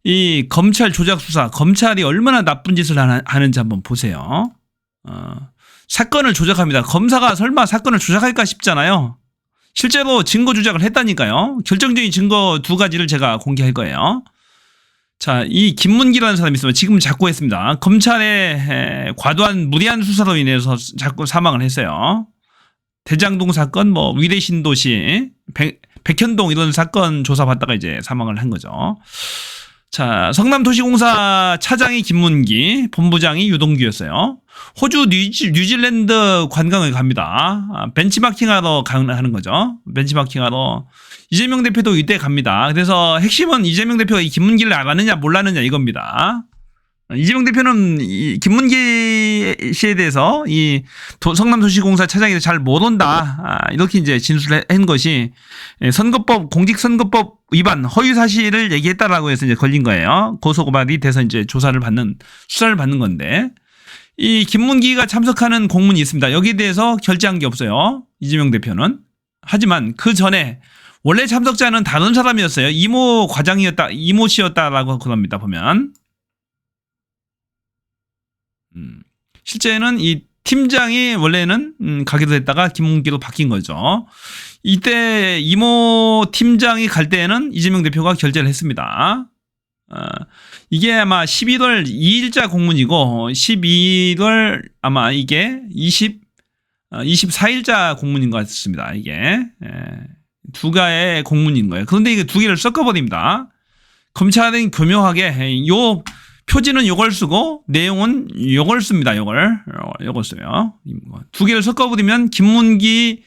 이 검찰 조작 수사, 검찰이 얼마나 나쁜 짓을 하는지 한번 보세요. 사건을 조작합니다. 검사가 설마 사건을 조작할까 싶잖아요. 실제로 증거 조작을 했다니까요. 결정적인 증거 2가지를 제가 공개할 거예요. 자, 이 김문기라는 사람이 있으면 지금 자꾸 했습니다. 검찰의 과도한 무리한 수사로 인해서 자꾸 사망을 했어요. 대장동 사건, 뭐 위례신도시, 백현동 이런 사건 조사받다가 이제 사망을 한 거죠. 자, 성남도시공사 차장이 김문기, 본부장이 유동규였어요. 호주 뉴질랜드 관광을 갑니다. 벤치마킹하러 가는 거죠. 벤치마킹하러. 이재명 대표도 이때 갑니다. 그래서 핵심은 이재명 대표가 이 김문기를 알았느냐 몰랐느냐 이겁니다. 이재명 대표는 이 김문기 씨에 대해서 이 성남도시공사 차장에 대해서 잘 모른다. 이렇게 이제 진술한 것이 선거법, 공직선거법 위반 허위 사실을 얘기했다라고 해서 이제 걸린 거예요. 고소고발이 돼서 이제 수사를 받는 건데 이 김문기가 참석하는 공문이 있습니다. 여기에 대해서 결재한 게 없어요. 이재명 대표는. 하지만 그 전에 원래 참석자는 다른 사람이었어요. 이모 씨였다라고 그럽니다. 보면. 실제는 이 팀장이 원래는 가기로 했다가 김문기로 바뀐 거죠. 이때 이모 팀장이 갈 때에는 이재명 대표가 결재를 했습니다. 이게 아마 11월 2일자 공문이고 12월 아마 이게 24일자 공문인 것 같습니다. 이게 2가의 공문인 거예요. 그런데 이게 2개를 섞어버립니다. 검찰은 교묘하게 요 표지는 요걸 쓰고 내용은 요걸 씁니다. 요걸 써요. 2개를 섞어버리면 김문기가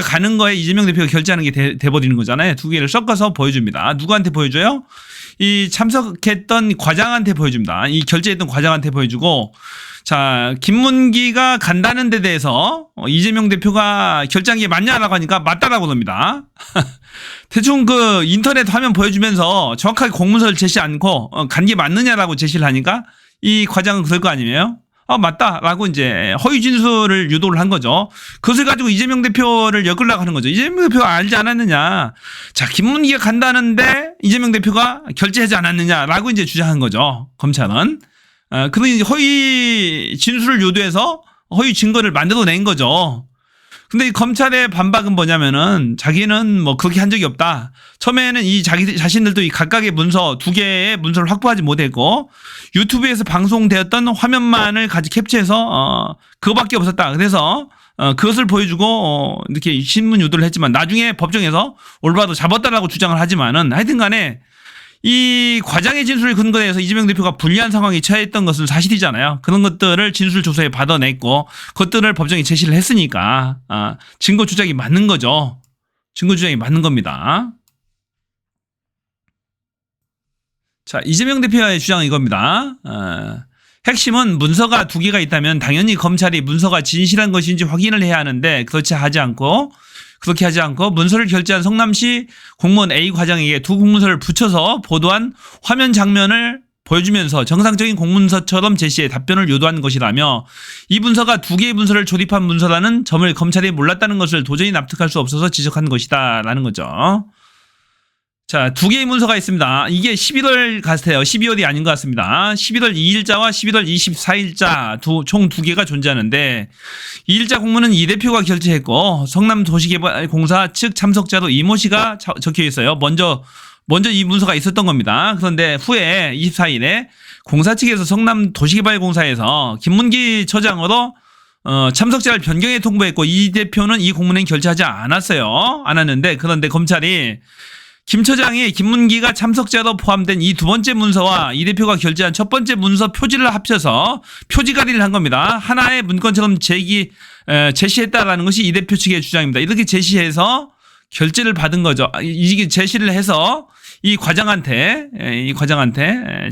가는 거에 이재명 대표가 결재하는 게 돼버리는 거잖아요. 2개를 섞어서 보여줍니다. 누구한테 보여줘요? 이 참석했던 과장한테 보여줍니다. 이 결재했던 과장한테 보여주고, 자, 김문기가 간다는 데 대해서 이재명 대표가 결재한 게 맞냐라고 하니까 맞다라고 합니다. 대충 그 인터넷 화면 보여주면서 정확하게 공문서를 제시 않고 간 게 맞느냐라고 제시를 하니까 이 과장은 그럴 거 아니에요? 맞다라고 이제 허위 진술을 유도를 한 거죠. 그것을 가지고 이재명 대표를 엮으려고 하는 거죠. 이재명 대표가 알지 않았느냐. 자, 김문기가 간다는데 이재명 대표가 결재하지 않았느냐라고 이제 주장한 거죠. 검찰은. 그런 허위 진술을 유도해서 허위 증거를 만들어낸 거죠. 근데 이 검찰의 반박은 뭐냐면은 자기는 뭐 그렇게 한 적이 없다. 처음에는 이 자신들도 이 각각의 문서 2개의 문서를 확보하지 못했고 유튜브에서 방송되었던 화면만을 캡처해서 그거밖에 없었다. 그래서 그것을 보여주고 이렇게 신문 유도를 했지만 나중에 법정에서 올바로 잡았다라고 주장을 하지만은 하여튼 간에 이 과장의 진술을 근거로 해서 이재명 대표가 불리한 상황에 처했던 것은 사실이잖아요. 그런 것들을 진술 조서에 받아냈고 그것들을 법정에 제시를 했으니까 증거 조작이 맞는 거죠. 증거 조작이 맞는 겁니다. 자, 이재명 대표의 주장은 이겁니다. 핵심은 문서가 2개가 있다면 당연히 검찰이 문서가 진실한 것인지 확인을 해야 하는데 그렇게 하지 않고 문서를 결재한 성남시 공무원 A 과장에게 2 공문서를 붙여서 보도한 화면 장면을 보여주면서 정상적인 공문서처럼 제시해 답변을 유도한 것이라며 이 문서가 2개의 문서를 조립한 문서라는 점을 검찰이 몰랐다는 것을 도저히 납득할 수 없어서 지적한 것이다 라는 거죠. 자, 2개의 문서가 있습니다. 이게 11월 같아요. 12월이 아닌 것 같습니다. 11월 2일자와 11월 24일자 총 2개가 존재하는데 2일자 공문은 이 대표가 결재했고 성남도시개발공사 측 참석자로 이모 씨가 적혀 있어요. 먼저 이 문서가 있었던 겁니다. 그런데 후에 24일에 공사 측에서 성남도시개발공사에서 김문기 처장으로 참석자를 변경해 통보했고 이 대표는 이 공문에 결재하지 않았는데 그런데 검찰이 김 처장이 김문기가 참석자로 포함된 이 2번째 문서와 이 대표가 결재한 첫 번째 문서 표지를 합쳐서 표지가리를 한 겁니다. 하나의 문건처럼 제시했다라는 것이 이 대표 측의 주장입니다. 이렇게 제시해서 결재를 받은 거죠. 이게 제시를 해서 이 과장한테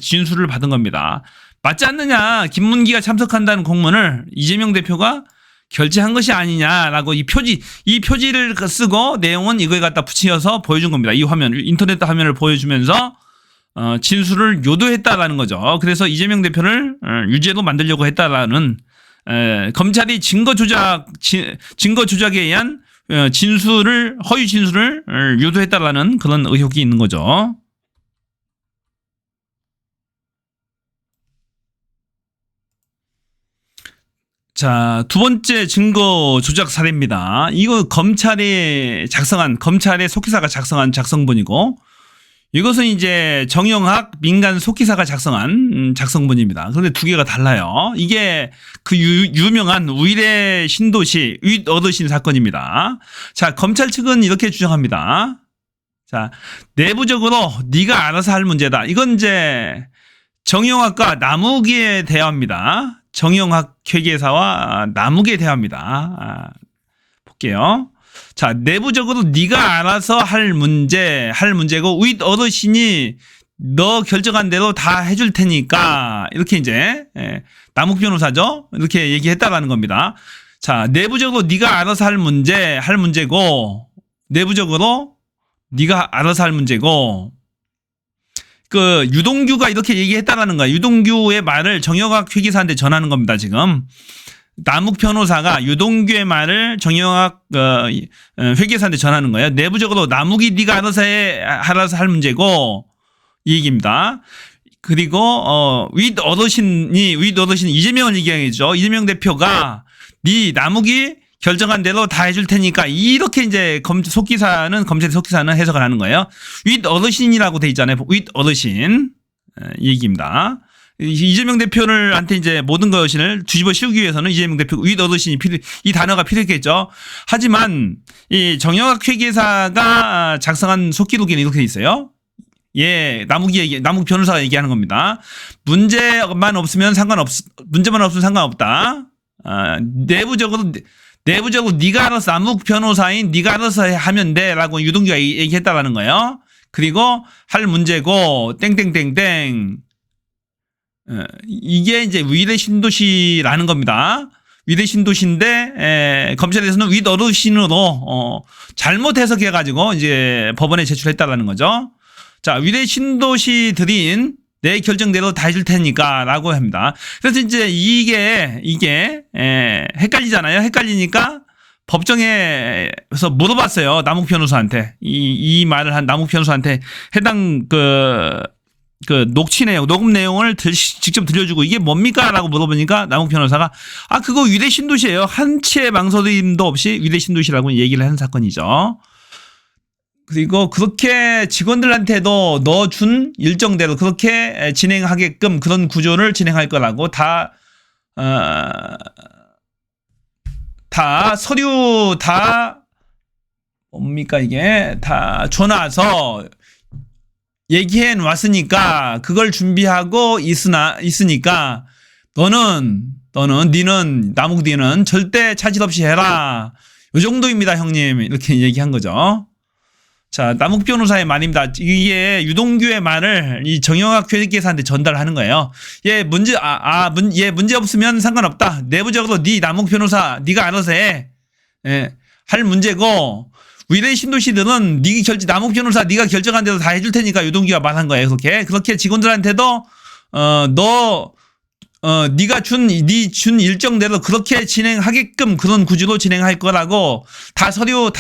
진술을 받은 겁니다. 맞지 않느냐? 김문기가 참석한다는 공문을 이재명 대표가 결재한 것이 아니냐라고 이 표지를 쓰고 내용은 이거에 갖다 붙여서 보여준 겁니다. 이 화면, 인터넷 화면을 보여주면서 진술을 요도했다라는 거죠. 그래서 이재명 대표를 유죄로 만들려고 했다라는 검찰이 증거 조작에 의한 허위 진술을 유도했다라는 그런 의혹이 있는 거죠. 자, 두 번째 증거 조작 사례입니다. 이거 검찰의 속기사가 작성한 작성본이고, 이것은 이제 정영학 민간 속기사가 작성한 작성본입니다. 그런데 두 개가 달라요. 이게 그 유명한 우일의 신도시 윗 어르신 사건입니다. 자, 검찰 측은 이렇게 주장합니다. 자, 내부적으로 네가 알아서 할 문제다. 이건 이제 정영학과 남욱의 대화입니다. 정영학 회계사와 남욱의 대화입니다. 볼게요. 자, 내부적으로 네가 알아서 할 문제고 윗 어르신이 너 결정한 대로 다 해줄 테니까 이렇게 이제 남욱 변호사죠. 이렇게 얘기했다라는 겁니다. 자, 내부적으로 네가 알아서 할 문제고 내부적으로 네가 알아서 할 문제고 그 유동규가 이렇게 얘기했다라는 거야. 유동규의 말을 정영학 회계사한테 전하는 겁니다. 지금 남욱 변호사가 유동규의 말을 정영학 회계사한테 전하는 거예요. 내부적으로 남욱이 네가 알아서 할 문제고 이 얘기입니다. 그리고 윗 어르신 이재명을 얘기하겠죠. 이재명 대표가 네 남욱이 결정한 대로 다 해줄 테니까 이렇게 이제 검찰의 속기사는 해석을 하는 거예요. 윗 어르신이라고 돼 있잖아요. 윗 어르신 이 얘기입니다. 이재명 대표한테 이제 모든 것을 뒤집어 씌우기 위해서는 이재명 대표 윗 어르신이 이 단어가 필요했겠죠. 하지만 이 정영학 회계사가 작성한 속기록에는 이렇게 돼 있어요. 예, 남욱 변호사가 얘기하는 겁니다. 문제만 없으면 상관없다. 내부적으로 네가 알아서 남욱 변호사인 네가 알아서 하면 돼라고 유동규가 얘기했다라는 거예요. 그리고 할 문제고 땡땡땡땡 이게 이제 위례 신도시라는 겁니다. 위례 신도시인데 검찰에서는 윗 어르신으로 잘못 해석해가지고 이제 법원에 제출했다라는 거죠. 자, 위례 신도시들인 내 결정대로 다 해줄 테니까라고 합니다. 그래서 이제 이게 헷갈리잖아요. 헷갈리니까 법정에서 물어봤어요. 남욱 변호사한테 이 말을 한 남욱 변호사한테 해당 녹음 내용을 직접 들려주고 이게 뭡니까?라고 물어보니까 남욱 변호사가 그거 위례 신도시예요. 한치의 망설임도 없이 위례 신도시라고 얘기를 한 사건이죠. 그리고 그렇게 직원들한테도 넣어준 일정대로 그렇게 진행하게끔 그런 구조를 진행할 거라고 다 서류 뭡니까 이게 다 줘놔서 얘기해 놨으니까 그걸 준비하고 있으니까 니는 남욱 니는 절대 차질 없이 해라. 요 정도입니다, 형님. 이렇게 얘기한 거죠. 자, 남욱 변호사의 말입니다. 이게 유동규의 말을 이 정영학 회계사한테 전달하는 거예요. 문제 없으면 상관없다. 내부적으로 남욱 변호사 네가 알아서 해. 할 문제고 위례 신도시들은 남욱 변호사 네가 결정한 대로 다 해줄 테니까 유동규가 말한 거예요. 그렇게 직원들한테도 네가 준 일정대로 그렇게 진행하게끔 그런 구조로 진행할 거라고 다 서류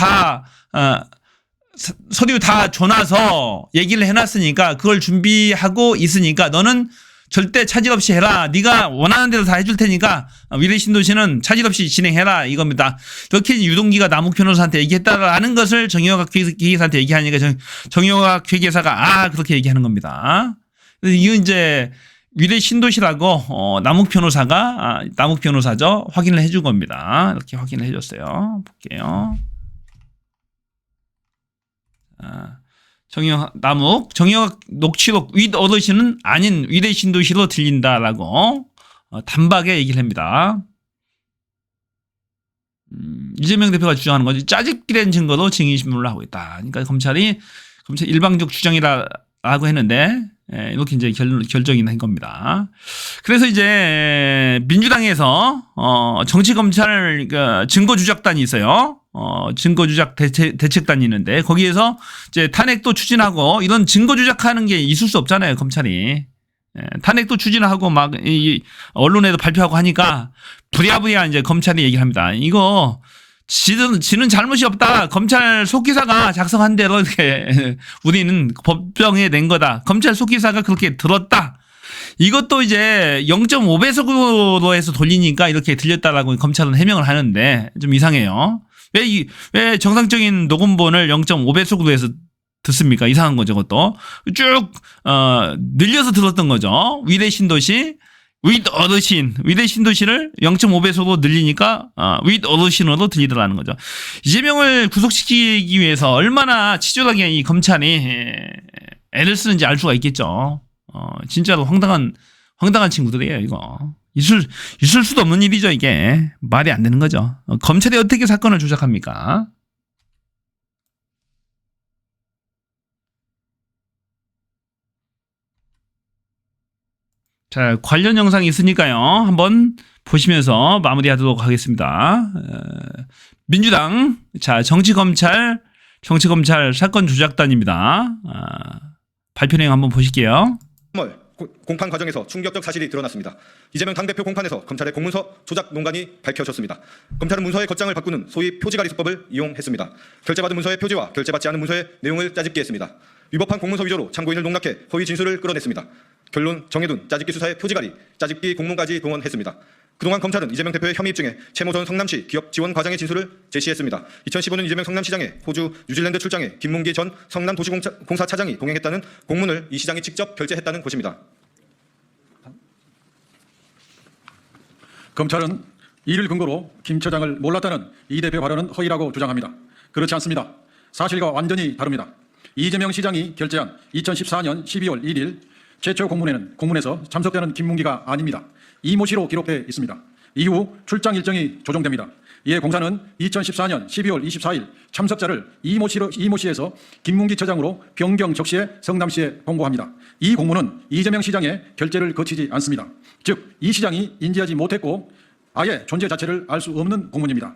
다 줘놔서 얘기를 해놨으니까 그걸 준비하고 있으니까 너는 절대 차질 없이 해라. 네가 원하는 대로 다 해줄 테니까 위례 신도시는 차질 없이 진행해라 이겁니다. 이렇게 유동규가 남욱 변호사한테 얘기했다라는 것을 정영학 회계사한테 얘기하니까 정영학 회계사가 그렇게 얘기하는 겁니다. 이거 이제 위례 신도시라고 남욱 변호사죠. 확인을 해준 겁니다. 이렇게 확인을 해줬어요. 볼게요. 정영학 녹취록 윗 어르신은 아닌 위례 신도시로 들린다라고 단박에 얘기를 합니다. 이재명 대표가 주장하는 거지 짜집기된 증거로 증인신문을 하고 있다. 그러니까 검찰 일방적 주장이라고 했는데 이렇게 이제 결정이 난 겁니다. 그래서 이제 민주당에서 정치검찰 증거조작단이 있어요. 증거조작 대책단이 있는데 거기에서 이제 탄핵도 추진하고 이런 증거조작하는 게 있을 수 없잖아요. 검찰이 탄핵도 추진하고 막 이 언론에도 발표하고 하니까 부랴부랴 이제 검찰이 얘기를 합니다. 이거 지는 잘못이 없다. 검찰 속기사가 작성한 대로 이렇게 우리는 법정에 낸 거다. 검찰 속기사가 그렇게 들었다. 이것도 이제 0.5배속으로 해서 돌리니까 이렇게 들렸다라고 검찰은 해명을 하는데 좀 이상해요. 왜 정상적인 녹음본을 0.5배속으로 해서 듣습니까? 이상한 거죠, 그것도. 쭉, 늘려서 들었던 거죠. 위례 신도시, with 어르신, 위례 신도시를 0.5배속으로 늘리니까, with 어르신으로 들리더라는 거죠. 이재명을 구속시키기 위해서 얼마나 치졸하게 이 검찰이 애를 쓰는지 알 수가 있겠죠. 진짜로 황당한 친구들이에요, 이거. 있을 수도 없는 일이죠, 이게. 말이 안 되는 거죠. 검찰이 어떻게 사건을 조작합니까? 자, 관련 영상이 있으니까요. 한번 보시면서 마무리하도록 하겠습니다. 민주당, 자, 정치검찰 사건 조작단입니다. 발표 내용 한번 보실게요. 3월 공판 과정에서 충격적 사실이 드러났습니다. 이재명 당대표 공판에서 검찰의 공문서 조작 논란이 밝혀졌습니다. 검찰은 문서의 겉장을 바꾸는 소위 표지가리 수법을 이용했습니다. 결제받은 문서의 표지와 결제받지 않은 문서의 내용을 짜집기 했습니다. 위법한 공문서 위조로 참고인을 농락해 허위 진술을 끌어냈습니다. 결론 정해둔 짜집기 수사의 표지가리, 짜집기 공문까지 동원했습니다. 그동안 검찰은 이재명 대표의 혐의 입증에 채모 전 성남시 기업 지원 과장의 진술을 제시했습니다. 2015년 이재명 성남시장에 호주, 뉴질랜드 출장에 김문기 전 성남도시공사 차장이 동행했다는 공문을 이 시장이 직접 결제했다는 것입니다. 검찰은 이를 근거로 김 처장을 몰랐다는 이 대표 발언은 허위라고 주장합니다. 그렇지 않습니다. 사실과 완전히 다릅니다. 이재명 시장이 결재한 2014년 12월 1일 최초 공문에서 참석되는 김문기가 아닙니다. 이모 씨로 기록되어 있습니다. 이후 출장 일정이 조정됩니다. 이에 공사는 2014년 12월 24일 참석자를 이모 씨에서 김문기 처장으로 변경 적시해 성남시에 공고합니다. 이 공문은 이재명 시장의 결재를 거치지 않습니다. 즉, 이 시장이 인지하지 못했고 아예 존재 자체를 알 수 없는 공문입니다.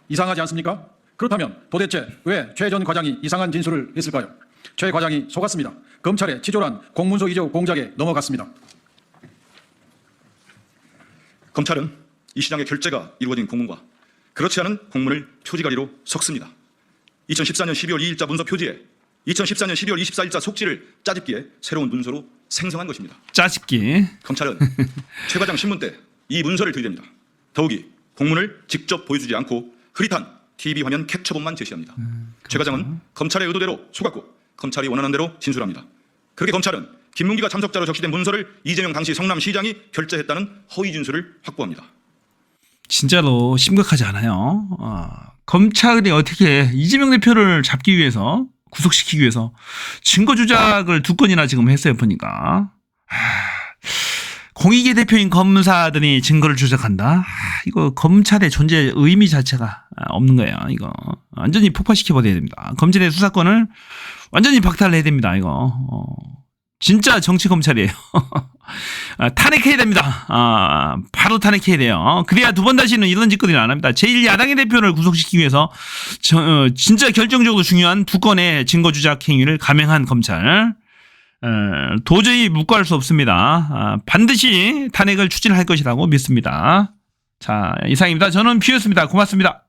이상하지 않습니까? 그렇다면 도대체 왜 최 전 과장이 이상한 진술을 했을까요? 최 과장이 속았습니다. 검찰의 치졸한 공문서 위조 공작에 넘어갔습니다. 검찰은 이 시장의 결제가 이루어진 공문과 그렇지 않은 공문을 표지가리로 섞습니다. 2014년 12월 2일자 문서 표지에 2014년 12월 24일자 속지를 짜집기에 새로운 문서로 생성한 것입니다. 짜집기. 검찰은 최 과장 신문 때 이 문서를 들이댑니다. 더욱이 공문을 직접 보여주지 않고 흐릿한 TV 화면 캡처본만 제시합니다. 최 과장은 검찰의 의도대로 속았고 검찰이 원하는 대로 진술합니다. 그렇게 검찰은 김문기가 참석자로 적시된 문서를 이재명 당시 성남시장이 결제했다는 허위 진술을 확보합니다. 진짜로 심각하지 않아요. 검찰이 어떻게 이재명 대표를 잡기 위해서, 구속시키기 위해서 증거 조작을 2건이나 지금 했어요, 보니까. 공익의 대표인 검사들이 증거를 조작한다? 이거 검찰의 존재 의미 자체가 없는 거예요, 이거. 완전히 폭파시켜버려야 됩니다. 검찰의 수사권을 완전히 박탈해야 됩니다, 이거. 진짜 정치 검찰이에요. 탄핵해야 됩니다. 바로 탄핵해야 돼요. 그래야 두 번 다시는 이런 짓거리를 안 합니다. 제1야당의 대표를 구속시키기 위해서 진짜 결정적으로 중요한 2건의 증거 조작 행위를 감행한 검찰. 도저히 묵과할 수 없습니다. 반드시 탄핵을 추진할 것이라고 믿습니다. 자, 이상입니다. 저는 피였습니다. 고맙습니다.